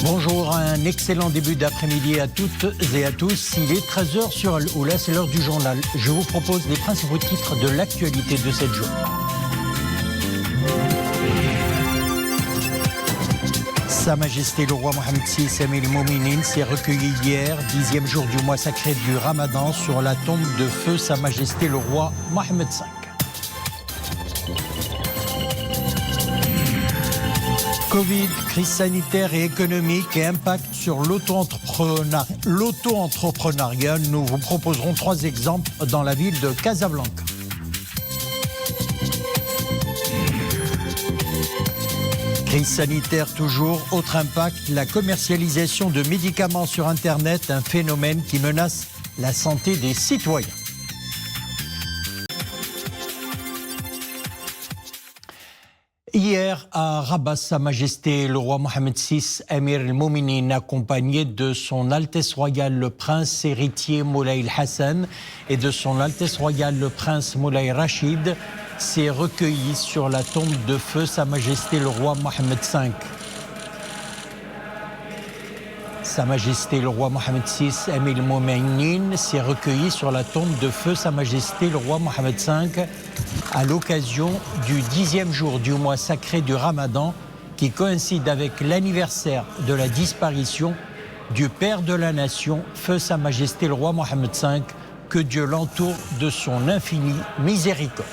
Bonjour, un excellent début d'après-midi à toutes et à tous. Il est 13h sur Al-Oula, c'est l'heure du journal. Je vous propose les principaux titres de l'actualité de cette journée. Sa Majesté le roi Mohammed VI Amir Mouminin s'est recueilli hier, 10e jour du mois sacré du Ramadan, sur la tombe de feu Sa Majesté le roi Mohammed V. Covid, crise sanitaire et économique et impact sur l'auto-entrepreneuriat. Nous vous proposerons 3 exemples dans la ville de Casablanca. Crise sanitaire toujours, autre impact, la commercialisation de médicaments sur Internet, un phénomène qui menace la santé des citoyens. Hier, à Rabat, Sa Majesté le roi Mohammed VI Amir al-Mouminin, accompagné de son Altesse royale le prince héritier Moulay el-Hassan et de son Altesse royale le prince Moulay Rachid, s'est recueilli sur la tombe de feu Sa Majesté le roi Mohammed V. Sa Majesté le roi Mohammed VI Amir al-Mouminin s'est recueilli sur la tombe de feu Sa Majesté le roi Mohammed V à l'occasion du 10e jour du mois sacré du Ramadan qui coïncide avec l'anniversaire de la disparition du Père de la Nation, feu Sa Majesté le roi Mohammed V, que Dieu l'entoure de son infinie miséricorde.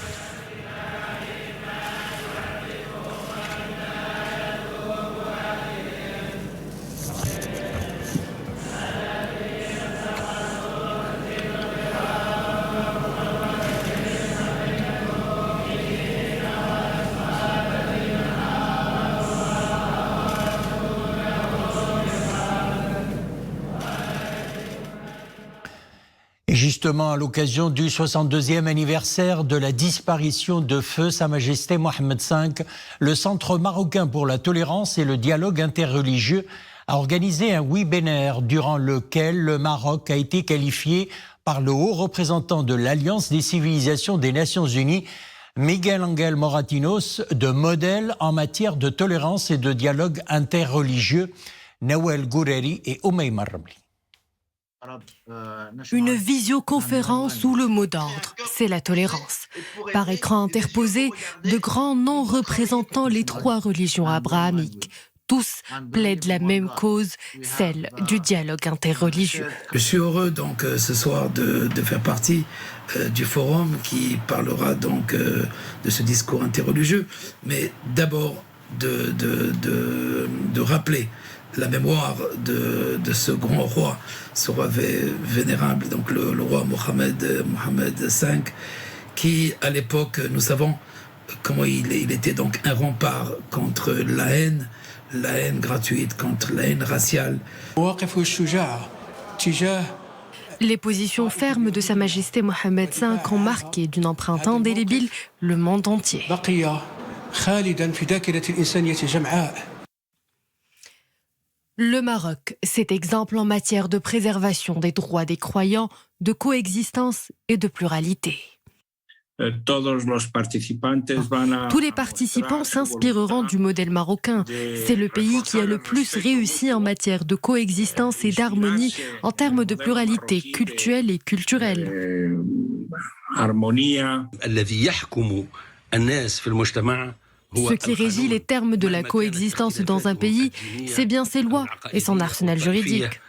Justement, à l'occasion du 62e anniversaire de la disparition de feu Sa Majesté Mohammed V, le Centre marocain pour la tolérance et le dialogue interreligieux a organisé un webinaire durant lequel le Maroc a été qualifié par le haut représentant de l'Alliance des civilisations des Nations Unies, Miguel Ángel Moratinos, de modèle en matière de tolérance et de dialogue interreligieux, Nawel Goureri et Oumaima Ramli. Une visioconférence où le mot d'ordre, c'est la tolérance. Par écran interposé, de grands noms représentant les 3 religions abrahamiques. Tous plaident la même cause, celle du dialogue interreligieux. Je suis heureux donc ce soir de faire partie du forum qui parlera donc de ce discours interreligieux, mais d'abord de rappeler la mémoire de ce grand roi, ce roi vénérable, donc le roi Mohammed V, qui à l'époque, nous savons comment il était donc un rempart contre la haine gratuite, contre la haine raciale. Les positions fermes de Sa Majesté Mohammed V ont marqué d'une empreinte indélébile le monde entier. Le Maroc, c'est exemple en matière de préservation des droits des croyants, de coexistence et de pluralité. Tous les participants s'inspireront du modèle marocain. C'est le pays qui a le plus réussi en matière de coexistence et d'harmonie en termes de pluralité culturelle et culturelle. Ce qui régit les termes de la coexistence dans un pays, c'est bien ses lois et son arsenal juridique.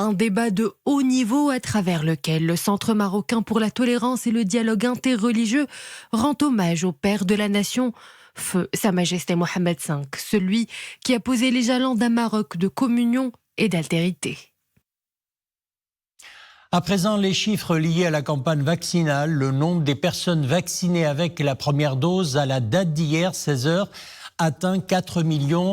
Un débat de haut niveau à travers lequel le Centre marocain pour la tolérance et le dialogue interreligieux rend hommage au Père de la Nation, feu Sa Majesté Mohammed V, celui qui a posé les jalons d'un Maroc de communion et d'altérité. À présent, les chiffres liés à la campagne vaccinale, le nombre des personnes vaccinées avec la première dose à la date d'hier, 16h, atteint 4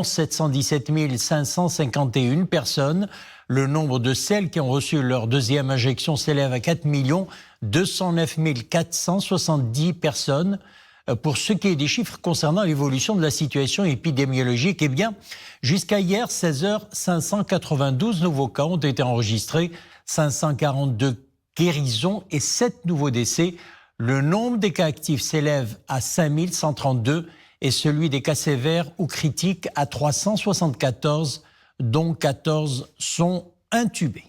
717 551 personnes. Le nombre de celles qui ont reçu leur deuxième injection s'élève à 4 209 470 personnes. Pour ce qui est des chiffres concernant l'évolution de la situation épidémiologique, eh bien, jusqu'à hier, 16h, 592 nouveaux cas ont été enregistrés, 542 guérisons et 7 nouveaux décès. Le nombre des cas actifs s'élève à 5132 et celui des cas sévères ou critiques à 374, dont 14 sont intubés.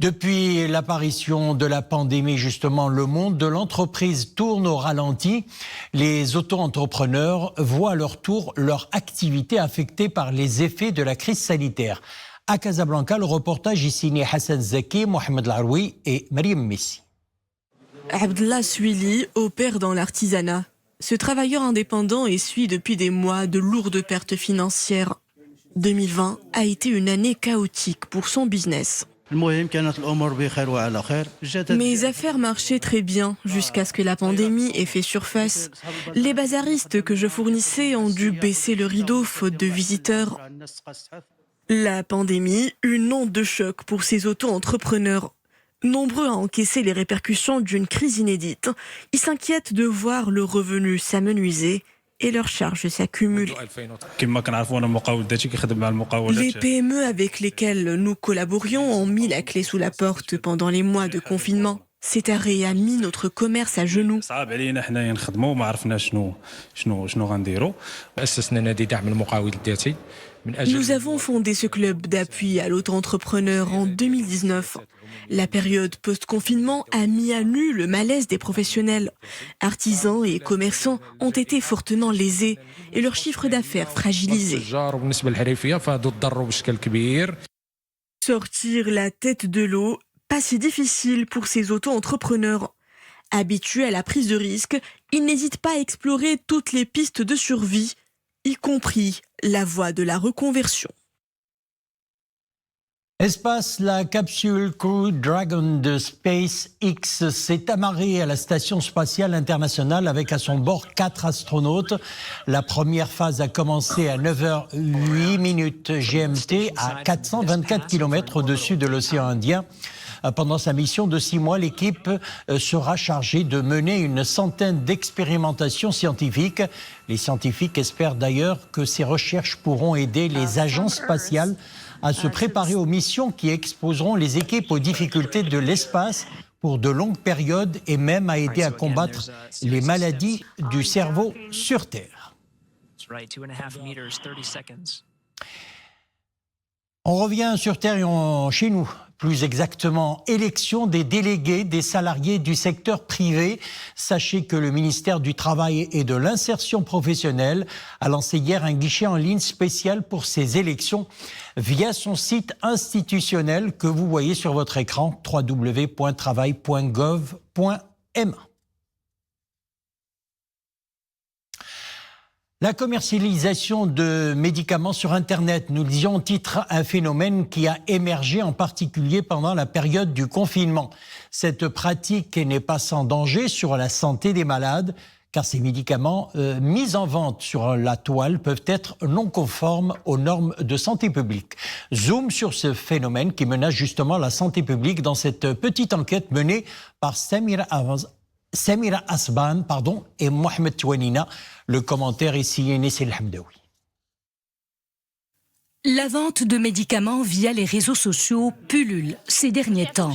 Depuis l'apparition de la pandémie, justement, le monde de l'entreprise tourne au ralenti. Les auto-entrepreneurs voient à leur tour leur activité affectée par les effets de la crise sanitaire. À Casablanca, le reportage est signé Hassan Zaki, Mohamed Laroui et Mariam Messi. Abdallah Suili opère dans l'artisanat. Ce travailleur indépendant essuie depuis des mois de lourdes pertes financières. 2020 a été une année chaotique pour son business. Mes affaires marchaient très bien jusqu'à ce que la pandémie ait fait surface. Les bazaristes que je fournissais ont dû baisser le rideau faute de visiteurs. La pandémie, une onde de choc pour ces auto-entrepreneurs. Nombreux à encaisser les répercussions d'une crise inédite, ils s'inquiètent de voir le revenu s'amenuiser et leurs charges s'accumulent. Les PME avec lesquelles nous collaborions ont mis la clé sous la porte pendant les mois de confinement. Cet arrêt a mis notre commerce à genoux. Nous avons fondé ce club d'appui à l'auto-entrepreneur en 2019. La période post-confinement a mis à nu le malaise des professionnels. Artisans et commerçants ont été fortement lésés et leur chiffre d'affaires fragilisé. Sortir la tête de l'eau, pas si difficile pour ces auto-entrepreneurs. Habitués à la prise de risque, ils n'hésitent pas à explorer toutes les pistes de survie, y compris la voie de la reconversion. Espace, la capsule Crew Dragon de SpaceX s'est amarrée à la Station spatiale internationale avec à son bord 4 astronautes. La première phase a commencé à 9h08 GMT à 424 km au-dessus de l'océan Indien. Pendant sa mission de 6 mois, l'équipe sera chargée de mener une centaine d'expérimentations scientifiques. Les scientifiques espèrent d'ailleurs que ces recherches pourront aider les agences spatiales à se préparer aux missions qui exposeront les équipes aux difficultés de l'espace pour de longues périodes et même à aider à combattre les maladies du cerveau sur Terre. On revient sur Terre et chez nous, plus exactement, élection des délégués des salariés du secteur privé. Sachez que le ministère du Travail et de l'Insertion professionnelle a lancé hier un guichet en ligne spécial pour ces élections via son site institutionnel que vous voyez sur votre écran, www.travail.gov.ma. La commercialisation de médicaments sur Internet, nous le disions au titre, un phénomène qui a émergé en particulier pendant la période du confinement. Cette pratique n'est pas sans danger sur la santé des malades, car ces médicaments mis en vente sur la toile peuvent être non conformes aux normes de santé publique. Zoom sur ce phénomène qui menace justement la santé publique dans cette petite enquête menée par Samira Asban et Mohamed Touanina. Le commentaire est signé Nessil Hamdaoui. La vente de médicaments via les réseaux sociaux pullule ces derniers temps.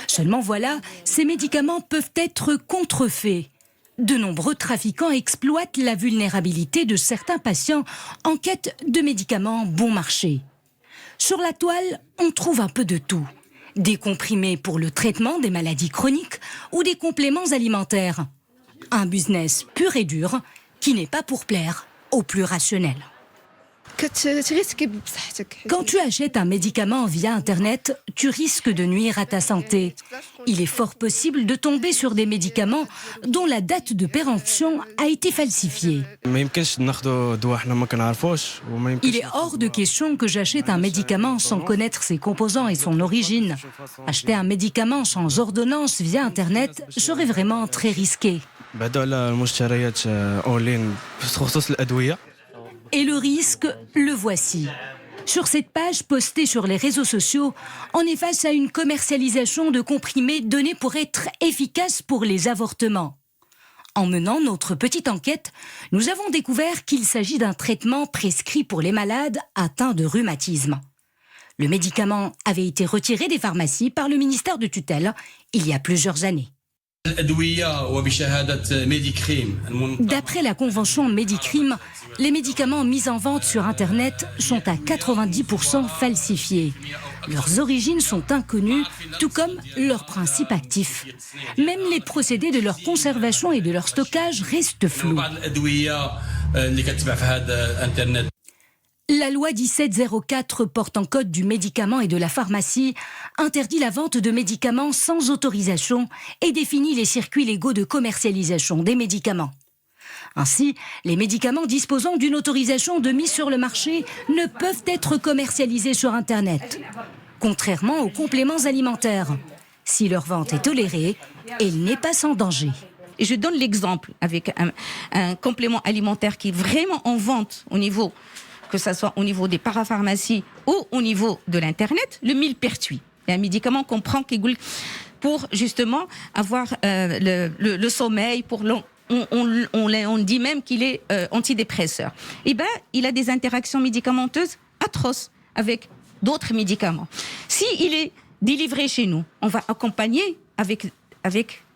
Seulement voilà, ces médicaments peuvent être contrefaits. De nombreux trafiquants exploitent la vulnérabilité de certains patients en quête de médicaments bon marché. Sur la toile, on trouve un peu de tout. Des comprimés pour le traitement des maladies chroniques ou des compléments alimentaires. Un business pur et dur qui n'est pas pour plaire aux plus rationnels. Quand tu achètes un médicament via Internet, tu risques de nuire à ta santé. Il est fort possible de tomber sur des médicaments dont la date de péremption a été falsifiée. Il est hors de question que j'achète un médicament sans connaître ses composants et son origine. Acheter un médicament sans ordonnance via Internet serait vraiment très risqué. Et le risque, le voici. Sur cette page postée sur les réseaux sociaux, on est face à une commercialisation de comprimés donnés pour être efficaces pour les avortements. En menant notre petite enquête, nous avons découvert qu'il s'agit d'un traitement prescrit pour les malades atteints de rhumatisme. Le médicament avait été retiré des pharmacies par le ministère de tutelle il y a plusieurs années. D'après la convention Medicrime, les médicaments mis en vente sur Internet sont à 90% falsifiés. Leurs origines sont inconnues, tout comme leurs principes actifs. Même les procédés de leur conservation et de leur stockage restent flous. La loi 1704 portant code du médicament et de la pharmacie interdit la vente de médicaments sans autorisation et définit les circuits légaux de commercialisation des médicaments. Ainsi, les médicaments disposant d'une autorisation de mise sur le marché ne peuvent être commercialisés sur Internet, contrairement aux compléments alimentaires. Si leur vente est tolérée, elle n'est pas sans danger. Et je donne l'exemple avec un complément alimentaire qui est vraiment en vente au niveau, que ce soit au niveau des parapharmacies ou au niveau de l'Internet, le millepertuis. C'est un médicament qu'on prend pour justement avoir le sommeil, pour on dit même qu'il est antidépresseur. Et ben, il a des interactions médicamenteuses atroces avec d'autres médicaments. S'il est délivré chez nous, on va accompagner avec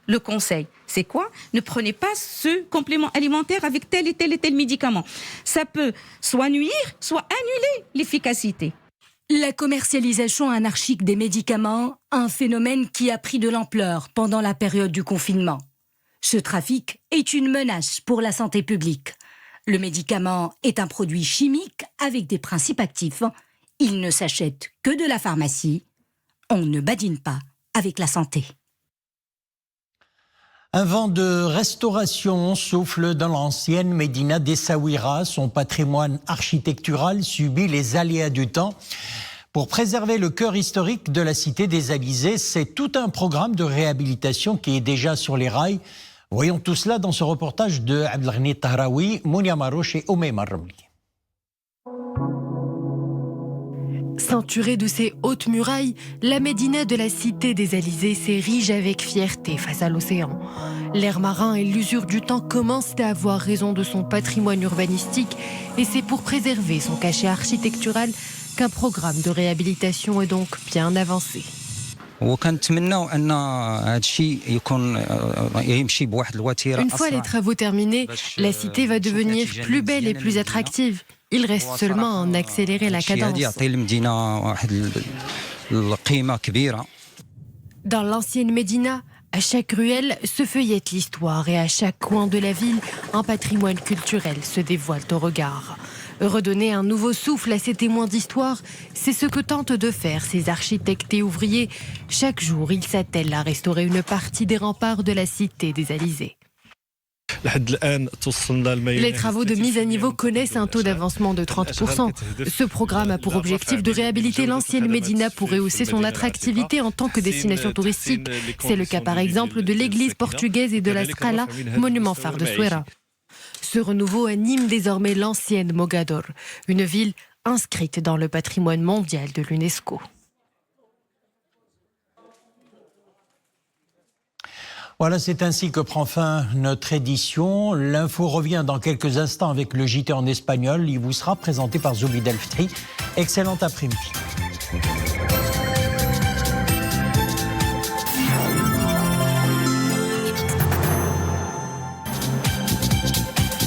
le conseil. C'est quoi? Ne prenez pas ce complément alimentaire avec tel et tel et tel médicament. Ça peut soit nuire, soit annuler l'efficacité. La commercialisation anarchique des médicaments, un phénomène qui a pris de l'ampleur pendant la période du confinement. Ce trafic est une menace pour la santé publique. Le médicament est un produit chimique avec des principes actifs. Il ne s'achète que de la pharmacie. On ne badine pas avec la santé. Un vent de restauration souffle dans l'ancienne Médina d'Essaouira. Son patrimoine architectural subit les aléas du temps. Pour préserver le cœur historique de la cité des Alizés, c'est tout un programme de réhabilitation qui est déjà sur les rails. Voyons tout cela dans ce reportage de Abdelghani Tahraoui, Mounia Marouche et Oumaima Ramli. Ceinturée de ses hautes murailles, la Médina de la cité des Alizés s'érige avec fierté face à l'océan. L'air marin et l'usure du temps commencent à avoir raison de son patrimoine urbanistique et c'est pour préserver son cachet architectural qu'un programme de réhabilitation est donc bien avancé. Une fois les travaux terminés, la cité va devenir plus belle et plus attractive. Il reste seulement à en accélérer la cadence. Dans l'ancienne Médina, à chaque ruelle se feuillette l'histoire et à chaque coin de la ville, un patrimoine culturel se dévoile au regard. Redonner un nouveau souffle à ces témoins d'histoire, c'est ce que tentent de faire ces architectes et ouvriers. Chaque jour, ils s'attellent à restaurer une partie des remparts de la cité des Alizés. Les travaux de mise à niveau connaissent un taux d'avancement de 30%. Ce programme a pour objectif de réhabiliter l'ancienne Médina pour rehausser son attractivité en tant que destination touristique. C'est le cas par exemple de l'église portugaise et de la Scala, monument phare de Souera. Ce renouveau anime désormais l'ancienne Mogador, une ville inscrite dans le patrimoine mondial de l'UNESCO. Voilà, c'est ainsi que prend fin notre édition. L'info revient dans quelques instants avec le JT en espagnol. Il vous sera présenté par Zoubida El Ftri. Excellent après-midi.